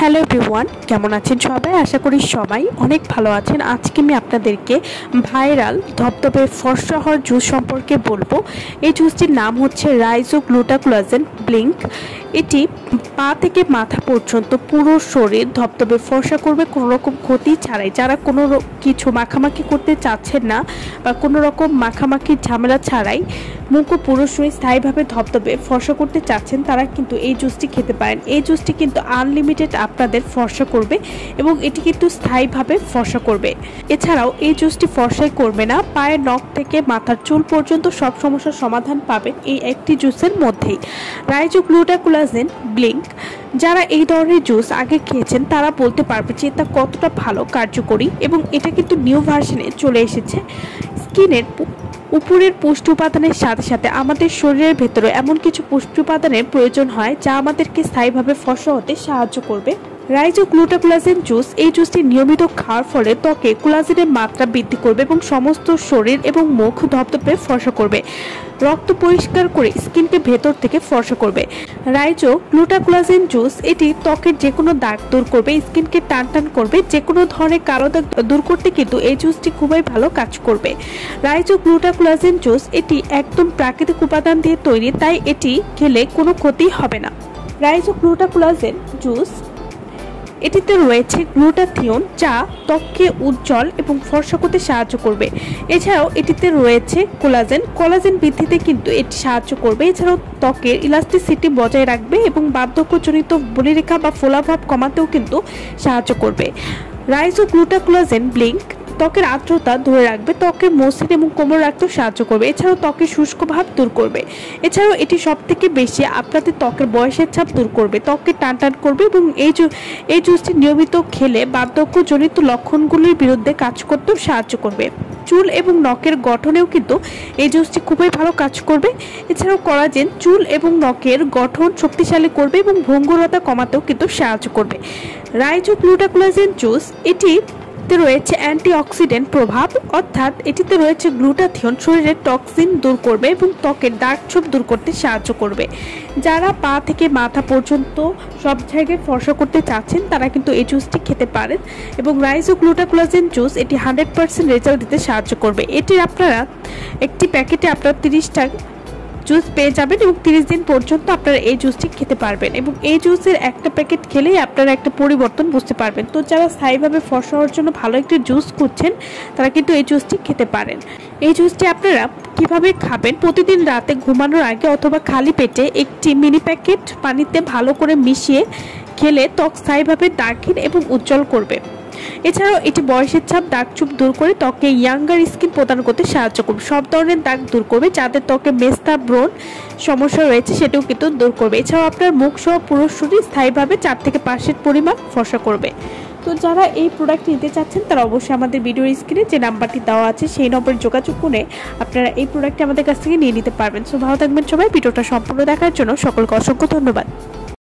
Hello everyone, কেমন আছেন সবাই? আশা করি সবাই অনেক ভালো আছেন। আজকে আমি আপনাদেরকে ভাইরাল ধবধবে ফর্সা হওয়ার জুস সম্পর্কে বলবো। এই জুসটির নাম হচ্ছে রাইজো গ্লুটাকোলাজেন ব্লিঙ্ক। এটি পা থেকে মাথা পর্যন্ত পুরো শরীর ধবধবে ফর্সা করবে কোনো রকম ক্ষতি ছাড়াই। যারা কোনো কিছু মাখামাখি করতে চাচ্ছেন না বা কোনো রকম মাখামাখির ঝামেলা ছাড়াই মুখ ও পুরো শরীর স্থায়ীভাবে ধবধবে ফর্সা করতে চাচ্ছেন, তারা কিন্তু এই জুসটি খেতে পারেন। এই জুসটি কিন্তু আনলিমিটেড আপনাদের ফর্সা করবে এবং এটি কিন্তু স্থায়ীভাবে ফর্সা করবে। এছাড়াও এই জুসটি ফর্সাই করবে না, পায়ের নখ থেকে মাথার চুল পর্যন্ত সব সমস্যার সমাধান পাবেন এই একটি জুসের মধ্যেই। রাইজো গ্লুটাকোলাজেন ব্লিঙ্ক, যারা এই ধরনের জুস আগে খেয়েছেন তারা বলতে পারবে যে এটা কতটা ভালো কার্যকরী, এবং এটা কিন্তু নিউ ভার্সনে চলে এসেছে। স্কিনের উপরের পুষ্টি উপাদানের সাথে সাথে আমাদের শরীরের ভেতরে এমন কিছু পুষ্টি উপাদানের প্রয়োজন হয় যা আমাদেরকে স্থায়ীভাবে ফর্সা হতে সাহায্য করবে। রাইজো গ্লুটাকোলাজেন জুস, এই জুসটি নিয়মিত খাওয়ার ফলে ত্বকে কোলাজেনের মাত্রা বৃদ্ধি করবে এবং সমস্ত শরীর এবং মুখ ধবধবে ফর্সা করবে। রক্ত পরিষ্কার করে স্কিনকে ভেতর থেকে ফর্সা করবে। রাইজো গ্লুটাকোলাজেন জুস এটি ত্বকের যে কোনো দাগ দূর করবে, স্কিনকে টান টান করবে। যে কোনো ধরনের কালো দাগ দূর করতে কিন্তু এই জুসটি খুবই ভালো কাজ করবে। রাইজো গ্লুটাকোলাজেন জুস এটি একদম প্রাকৃতিক উপাদান দিয়ে তৈরি, তাই এটি খেলে কোনো ক্ষতি হবে না। রাইজো গ্লুটাকোলাজেন জুস এটিতে রয়েছে গ্লুটাথিয়ন, যা ত্বককে উজ্জ্বল এবং ফর্সা করতে সাহায্য করবে। এছাড়াও এটিতে রয়েছে কোলাজেন বৃদ্ধিতে কিন্তু এটি সাহায্য করবে। এছাড়াও ত্বকের ইলাস্টিসিটি বজায় রাখবে এবং বার্ধক্যজনিত বলিরেখা বা ফোলাভাব কমাতেও কিন্তু সাহায্য করবে। রাইজো গ্লুটাকোলাজেন ব্লিঙ্ক ত্বকের আর্দ্রতা ধরে রাখবে, ত্বকের মসৃণ এবং কোমল রাখতেও সাহায্য করবে। এছাড়াও ত্বকের শুষ্ক ভাব দূর করবে। এছাড়াও এটি সবথেকে বেশি আপনাদের ত্বকের বয়সের ছাপ দূর করবে, ত্বককে টান টান করবে এবং এই জুসটি নিয়মিত খেলে বার্ধক্যজনিত লক্ষণগুলির বিরুদ্ধে কাজ করতেও সাহায্য করবে। চুল এবং নখের গঠনেও কিন্তু এই জুসটি খুবই ভালো কাজ করবে। এছাড়াও কোলাজেন চুল এবং নখের গঠন শক্তিশালী করবে এবং ভঙ্গুরতা কমাতেও কিন্তু সাহায্য করবে। রাইজো গ্লুটাকোলাজেন জুস এটি রয়েছে অ্যান্টিঅক্সিডেন্ট প্রভাব, অর্থাৎ এটিতে রয়েছে গ্লুটাথিয়ন, শরীরের টক্সিন দূর করবে এবং ত্বকের দাগ ছোপ দূর করতে সাহায্য করবে। যারা পা থেকে মাথা পর্যন্ত সব জায়গায় ফর্সা করতে চাচ্ছেন তারা কিন্তু এই জুসটি খেতে পারেন। এবং রাইজো গ্লুটাকোলাজেন জুস এটি 100% রেজাল্ট দিতে সাহায্য করবে। এটি আপনারা একটি প্যাকেটে আপনারা 30টা জুস পেয়ে যাবেন এবং 30 দিন পর্যন্ত আপনারা এই জুসটি খেতে পারবেন। এবং এই জুসের একটা প্যাকেট খেলেই আপনারা একটা পরিবর্তন বুঝতে পারবেন। তো যারা স্থায়ীভাবে ফর্সা হওয়ার জন্য ভালো একটি জুস খুঁজছেন তারা কিন্তু এই জুসটি খেতে পারেন। এই জুসটি আপনারা কিভাবে খাবেন? প্রতিদিন রাতে ঘুমানোর আগে অথবা খালি পেটে একটি মিনি প্যাকেট পানিতে ভালো করে মিশিয়ে খেলে ত্বক স্থায়ীভাবে দাগহীন এবং উজ্জ্বল করবে। এছাড়াও এটি বয়সের ছাপ দাগ চুপ দূর করে ত্বকে ইয়াঙ্গার স্কিন প্রদান করতে সাহায্য করবে। সব ধরনের দাগ দূর করবে, যাদের ত্বকে মেস্তা ব্রণ সমস্যা রয়েছে সেটাও কিন্তু দূর করবে। এছাড়াও আপনার মুখ সহ পুরো শরীর স্থায়ীভাবে 4 থেকে 5 পরিমাণ ফর্সা করবে। তো যারা এই প্রোডাক্ট নিতে চাচ্ছেন তারা অবশ্যই আমাদের ভিডিওর স্ক্রিনে যে নাম্বারটি দেওয়া আছে সেই নম্বরে যোগাযোগ করে আপনারা এই প্রোডাক্টটি আমাদের কাছ থেকে নিয়ে নিতে পারবেন। সো ভালো থাকবেন সবাই। ভিডিওটা সম্পূর্ণ দেখার জন্য সকলকে অসংখ্য ধন্যবাদ।